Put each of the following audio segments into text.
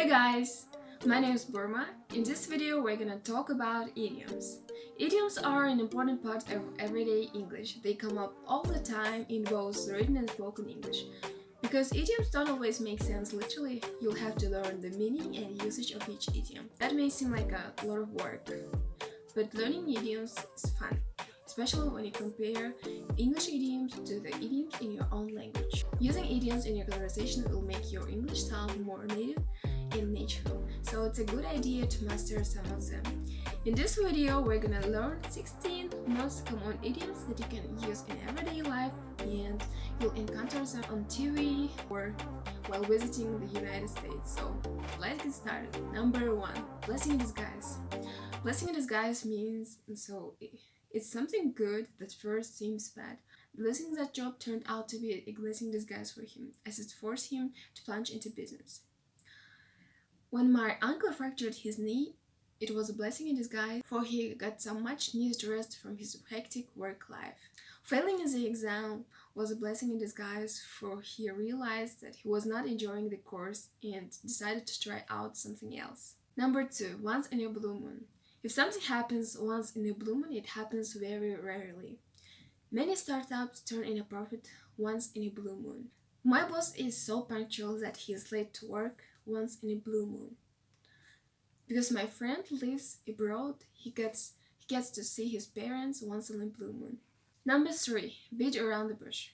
Hey guys, my name is Burma. In this video we're gonna talk about idioms. Idioms are an important part of everyday English. They come up all the time in both written and spoken English. Because idioms don't always make sense literally, you'll have to learn the meaning and usage of each idiom. That may seem like a lot of work, but learning idioms is fun, especially when you compare English idioms to the idioms in your own language. Using idioms in your conversation will make your English sound more native and natural, so it's a good idea to master some of them. In this video, we're gonna learn 16 most common idioms that you can use in everyday life, and you'll encounter them on TV or while visiting the United States. So let's get started. Number 1, blessing in disguise. Blessing in disguise means it's something good that first seems bad. Losing that job turned out to be a blessing in disguise for him, as it forced him to plunge into business. When my uncle fractured his knee, it was a blessing in disguise, for he got some much needed rest from his hectic work life. Failing in the exam was a blessing in disguise, for he realized that he was not enjoying the course and decided to try out something else. Number 2, once in a blue moon. If something happens once in a blue moon, it happens very rarely. Many startups turn in a profit once in a blue moon. My boss is so punctual that he is late to work once in a blue moon. Because my friend lives abroad, he gets to see his parents once in a blue moon. Number 3, beat around the bush.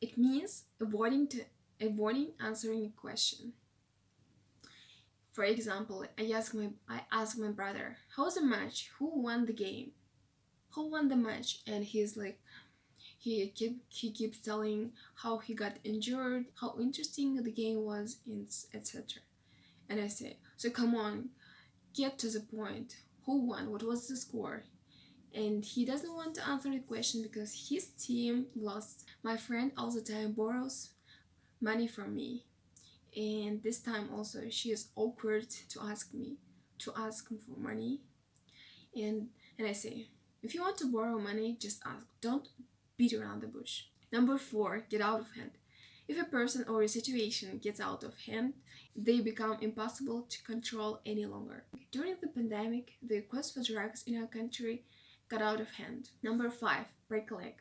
It means avoiding answering a question. For example, I ask my brother, "How's the match? Who won the game? Who won the match?" And he's like, he keeps telling how he got injured, how interesting the game was, etc. And I say, "So come on, get to the point. Who won? What was the score?" And he doesn't want to answer the question because his team lost. My friend all the time borrows money from me, and this time also she is awkward to ask him for money. And I say, if you want to borrow money, just ask. Don't beat around the bush. Number 4, get out of hand. If a person or a situation gets out of hand, they become impossible to control any longer. During the pandemic, the quest for drugs in our country got out of hand. Number 5, break a leg.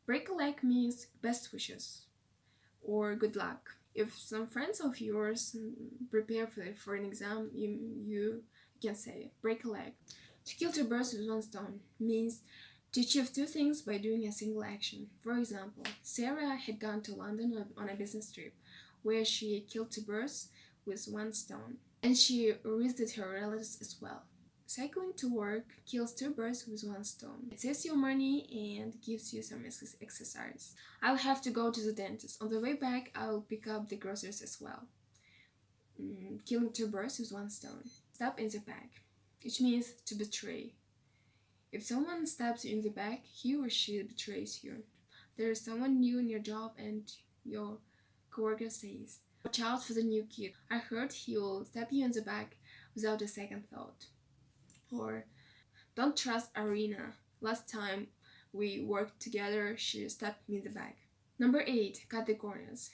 Break a leg means best wishes or good luck. If some friends of yours prepare for an exam, you can say break a leg. To kill 2 birds with 1 stone means to achieve 2 things by doing a single action. For example, Sarah had gone to London on a business trip where she killed 2 birds with 1 stone, and she visited her relatives as well. Cycling to work kills 2 birds with 1 stone. It saves you money and gives you some exercise. I'll have to go to the dentist. On the way back, I'll pick up the groceries as well. Killing 2 birds with 1 stone. Stab in the back, which means to betray. If someone stabs you in the back, he or she betrays you. There is someone new in your job and your coworker says, "Watch out for the new kid. I heard he will stab you in the back without a second thought." Or, "Don't trust Arena. Last time we worked together, she stabbed me in the back." Number 8, cut the corners.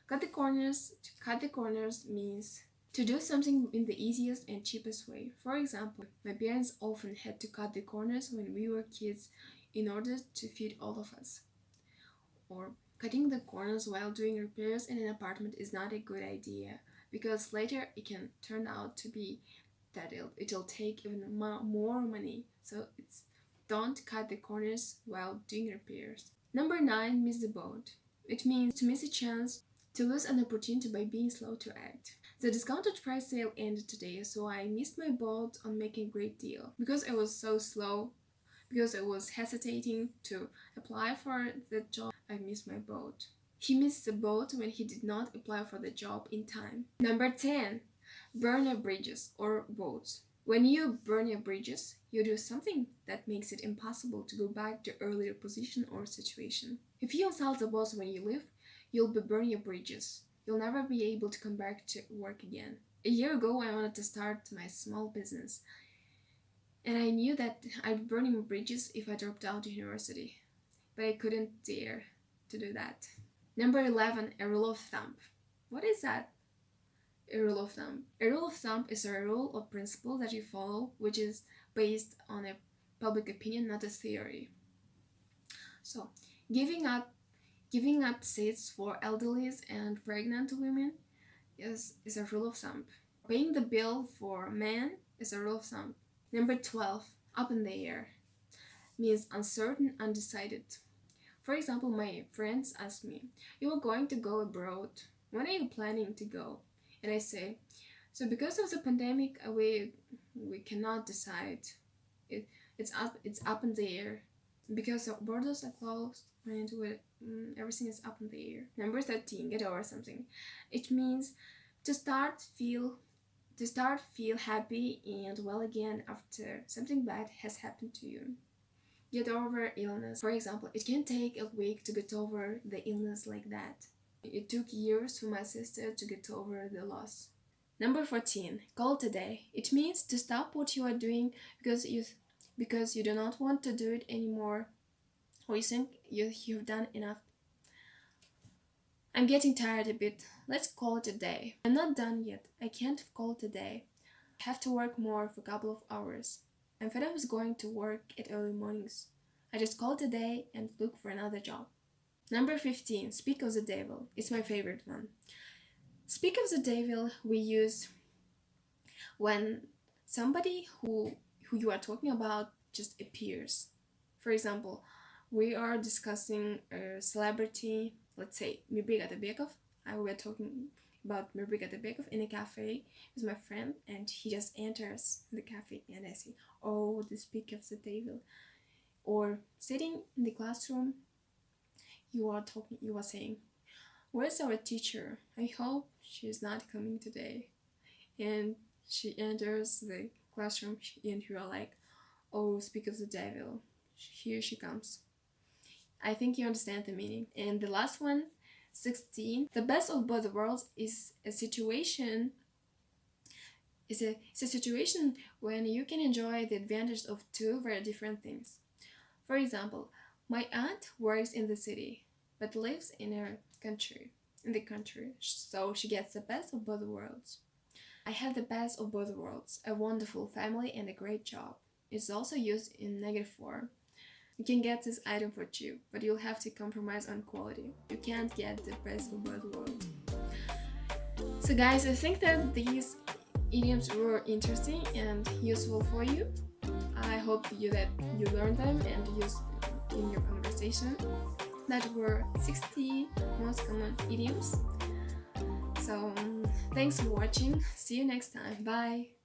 To cut the corners means to do something in the easiest and cheapest way. For example, my parents often had to cut the corners when we were kids in order to feed all of us. Or, cutting the corners while doing repairs in an apartment is not a good idea, because later it can turn out to be that it'll take even more money. So don't cut the corners while doing repairs. Number 9, miss the boat. It means to miss a chance, to lose an opportunity by being slow to act. The discounted price sale ended today, so I missed my boat on making a great deal. Because I was so slow, because I was hesitating to apply for the job, I missed my boat. He missed the boat when he did not apply for the job in time. Number 10, burn your bridges or boats. When you burn your bridges, you do something that makes it impossible to go back to earlier position or situation. If you insult the boss when you leave, you'll be burning your bridges. You'll never be able to come back to work again. A year ago, I wanted to start my small business, and I knew that I'd be burning bridges if I dropped out of university, but I couldn't dare to do that. Number 11, a rule of thumb. What is that? A rule of thumb. A rule of thumb is a rule or principle that you follow, which is based on a public opinion, not a theory. So, giving up seats for elderly and pregnant women is a rule of thumb. Paying the bill for men is a rule of thumb. Number 12, up in the air, means uncertain, undecided. For example, my friends ask me, "You are going to go abroad. When are you planning to go?" And I say, "So because of the pandemic, we cannot decide. It's up in the air because the borders are closed and everything is up in the air." Number 13, get over something. It means to start feel happy and well again after something bad has happened to you. Get over illness. For example, it can take a week to get over the illness like that. It took years for my sister to get over the loss. Number 14, call it a day. It means to stop what you are doing because you do not want to do it anymore, or you think you've done enough. I'm getting tired a bit. Let's call it a day. I'm not done yet. I can't call it a day. I have to work more for a couple of hours. I'm fed up with going to work at early mornings. I just call it a day and look for another job. Number 15, speak of the devil. It's my favorite one. Speak of the devil we use when somebody who you are talking about just appears. For example, we are discussing a celebrity, let's say Mirbriga Debekov. We were talking about Mirbriga Debekov in a cafe with my friend, and he just enters the cafe, and I say, "Oh, the speak of the devil." Or sitting in the classroom, you are saying, "Where's our teacher? I hope she's not coming today." And she enters the classroom, and you are like, "Oh, speak of the devil. Here she comes." I think you understand the meaning. And the last one, 16, the best of both worlds is a situation when you can enjoy the advantage of two very different things. For example, my aunt works in the city but lives in the country, so she gets the best of both worlds. I have the best of both worlds, a wonderful family and a great job. It's also used in negative form. You can get this item for cheap, but you'll have to compromise on quality. You can't get the best of both worlds. So guys, I think that these idioms were interesting and useful for you. I hope that you learned them and use in your conversation. That were 60 most common idioms. So thanks for watching. See you next time. Bye.